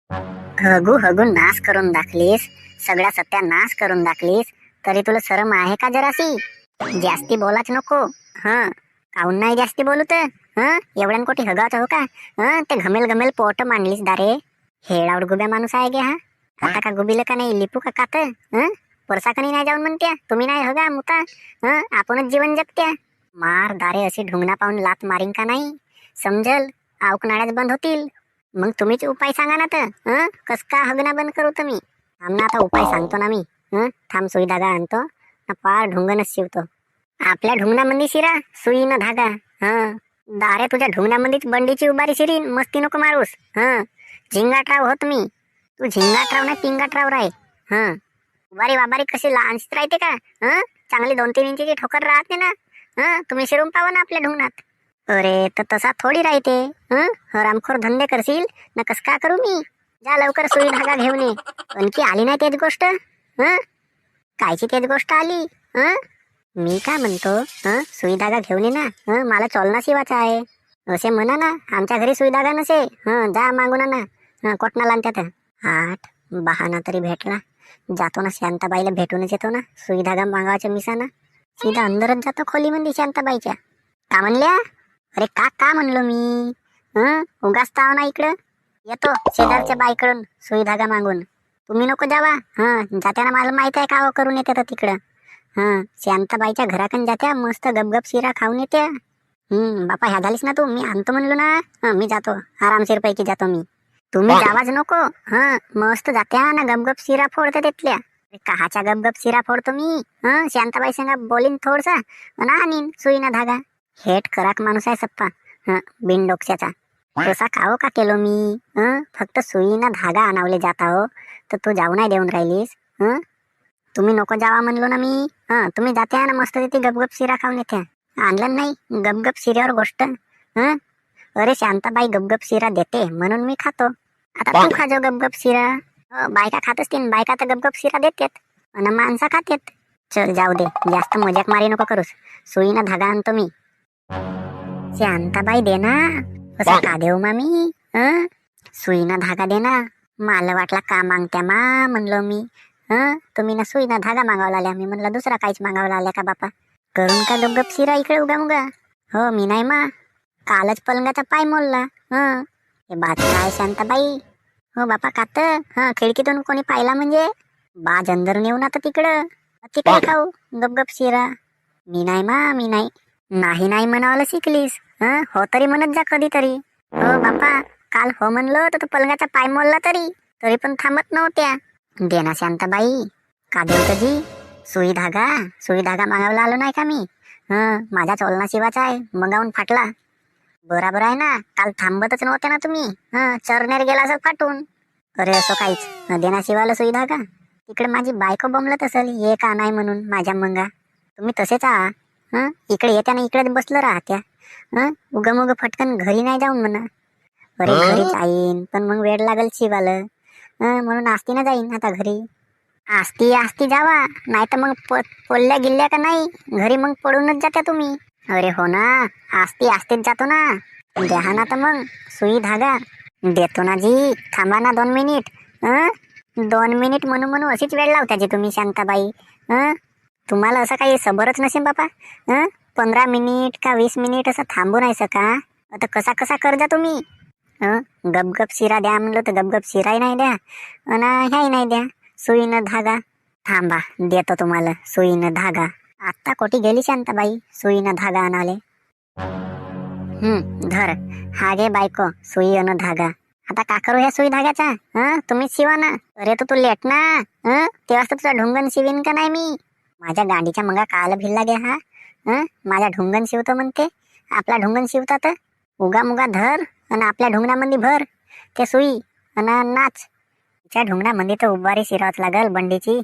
हगू हगू नाश करून दाखलीस, सगळा सत्यानाश करून दाखलीस, तरी तुला शरम आहे का जरासी? जास्ती बोलाच नको. हं, काहून नाही जास्ती बोलू तर? एवढ्यान कोटी हगाच हो का? ते घमेल घमेल पोट मांडलीस दारे. हेळावड गुब्या माणूस आहे गे हा. आता का गुबीला का नाही लिपू का कात? परसाकणी नाही जाऊन म्हणत्या तुम्ही नाही हगा मुता. आपणच जीवन जगत्या. मार दारे अशी ढुंगणा पाहून लात मारीन का नाही समजल. आवकनाळ्याच बंद होतील. मग तुम्हीच उपाय सांगा ना तर. कस का हगना बंद करू तुम्ही? थांब ना आता उपाय सांगतो ना मी. थांब सुई धागा आणतो ना पार ढुंगणच शिवतो. आपल्या ढुंगणामध्ये शिरा सुई न धागा. दारे तुझ्या ढुंगणामध्येच बंडीची उभारी शिरीन. मस्ती नको मारूस. झिंगाटराव होत मी. तू झिंगाटराव नाही पिंगाटराव राय. उभारी वाबारी कशी लहानशीच राहते का? चांगली 2-3 इंचीची ठोकर राहते ना. तुम्ही शिरून पावा ना आपल्या ढुंगणात. अरे तर तसा थोडी राहते. हरामखोर धंदे करशील ना कस का करू मी? जा लवकर सुई धागा घेऊन ये. आणखी आली नाही तेच गोष्ट. कायची तेच गोष्ट आली? मी काय म्हणतो, सुई धागा घेऊन ये ना. मला चोलना शिवाचा आहे असे म्हणा ना. आमच्या घरी सुई धागा नसे. जा मागून ना. कोटना लांत्यात. आठ बहाना तरी भेटला. जातो ना शांताबाईला भेटूनच येतो ना. सुई धागा मागावाच्या मिसाना सीधा अंदरच जातो खोलीमध्ये शांताबाईच्या. का म्हणल्या? अरे का म्हणलो मी? उगाच ताव ना इकडं. येतो शेजारच्या बाईकडून सुई धागा मागून. तुम्ही नको जावा. जात्याना मला माहित आहे का करून येते तिकडं. शांताबाईच्या घराकडे जात्या मस्त गपगप शिरा खाऊन येत्या. बापा ह्या झालीस ना तू. मी आणतो म्हणलो ना. मी जातो आरामशीर पैकी जातो मी. तुम्ही जावाच नको. मस्त जात्या ना गपगप शिरा फोडते तिथल्या. काहाच्या गपगप शिरा फोडतो मी. शांताबाई संगा बोलीन थोडसा आणि आणीन सुई ना धागा. हेट कराक माणूस आहे सप्पा. बिन डोक्याचा. तसा काहो का केलो मी? फक्त सुई ना धागा आणावले जाता हो तर तू जाऊ नाही देऊन राहिलीस. तुम्ही नको जावा म्हणलो ना मी. तुम्ही जात्या ना मस्त तिथे गपगप शिरा खाऊन येत्या. आणलं नाही गपगप शिऱ्यावर गोष्ट. अरे शांताबाई गपगप शिरा देते म्हणून मी खातो. आता तू खा जो गपगप शिरा. बायका खात असतील. बायका तर गपगप शिरा देतात आणि माणसं खातात. चल जाऊ दे जास्त मजाक मारी नको करूस. सुई ना धागा आणतो मी. शांताबाई दे ना. असं का देऊ मामी? सुई ना धागा दे ना. मला वाटला का मागत्या मा म्हणलो मी. तुम्ही ना सुई ना धागा मागावला आल्या. मी म्हणलं दुसरा काहीच मागावला आल्या का बापा. करून का गपगप शिरा इकडे उगा मुगा. हो मी नाही मा. कालच पलंगाचा पाय मोडला. हे बात काय शांताबाई? हो बापा कात. खिडकीतून कोणी पाहिला म्हणजे बाज अंदर नेऊ ना तर तिकडं तिकडे खाऊ गपगप शिरा. मी नाही मा मी नाही. नाही म्हणावलं शिकलीस. हो तरी म्हणत जा कधीतरी. हो बापा काल हो म्हणलो तर पलंगाचा पाय मोडला तरी पण थांबत नव्हत्या. दे ना शांताबाई. का देऊ जी? सुई धागा मागावला आलो नाही का मी. माझा चोलना शिवाचा आहे. मगावून फाटला. बरोबर आहे ना. काल थांबतच नव्हते ना तुम्ही. चरनेर गेला असं फाटून. अरे असं काहीच देना शिवाला सुई धागा. तिकडे माझी बायको बोंबलत असेल ये का नाही म्हणून माझ्या मंगा. तुम्ही तसेच आहा. इकडे येत्या ना इकडे बसलं राहत्या. उगम फटकन घरी नाही जाऊन म्हणा. अरे घरीच आईन पण मग वेळ लागल शिवालं. म्हणून आस्ती ना जाईन आता घरी. आस्ती जावा नाही तर मग पोलल्या गिल्ल्या का नाही घरी मग पडूनच जात्या तुम्ही. अरे हो ना आस्तीच जातो ना. द्या ना तर मग सुई धागा. देतो ना जी. थांबा ना 2 मिनिट. 2 मिनिट म्हणून अशीच वेळ लावता जी तुम्ही शांताबाई. तुम्हाला असं काही सबरच नसेल बापा. 15 मिनिट का 20 मिनिट असं थांबू नाही सका. आता कसा करजा तुम्ही. गपगप शिरा द्या म्हणलं तर गपगप शिराही नाही द्या आणि ह्याही नाही द्या. सुई न धागा. थांबा देतो तुम्हाला सुई न धागा. आत्ता कोटी गेली शांताबाई सुई न धागा आणाले. धर हा घे बायको सुई अन धागा. आता का करू ह्या सुई धाग्याचा? तुम्हीच शिवा ना. अरे तू लेट ना. तेव्हाच तर तुझा ढुंगण शिवीन का नाही मी. माझ्या गांडीच्या मंगा काल भिल्ला गे हा. माझ्या ढुंगण शिवतो म्हणते. आपला ढुंगण शिवतात. उगा मुगा धर आणि आपल्या ढुंगणामध्ये भर ते सुई आणि नाच. त्या ढुंगणामध्ये तर उभारी शिरावच लागल बंडीची.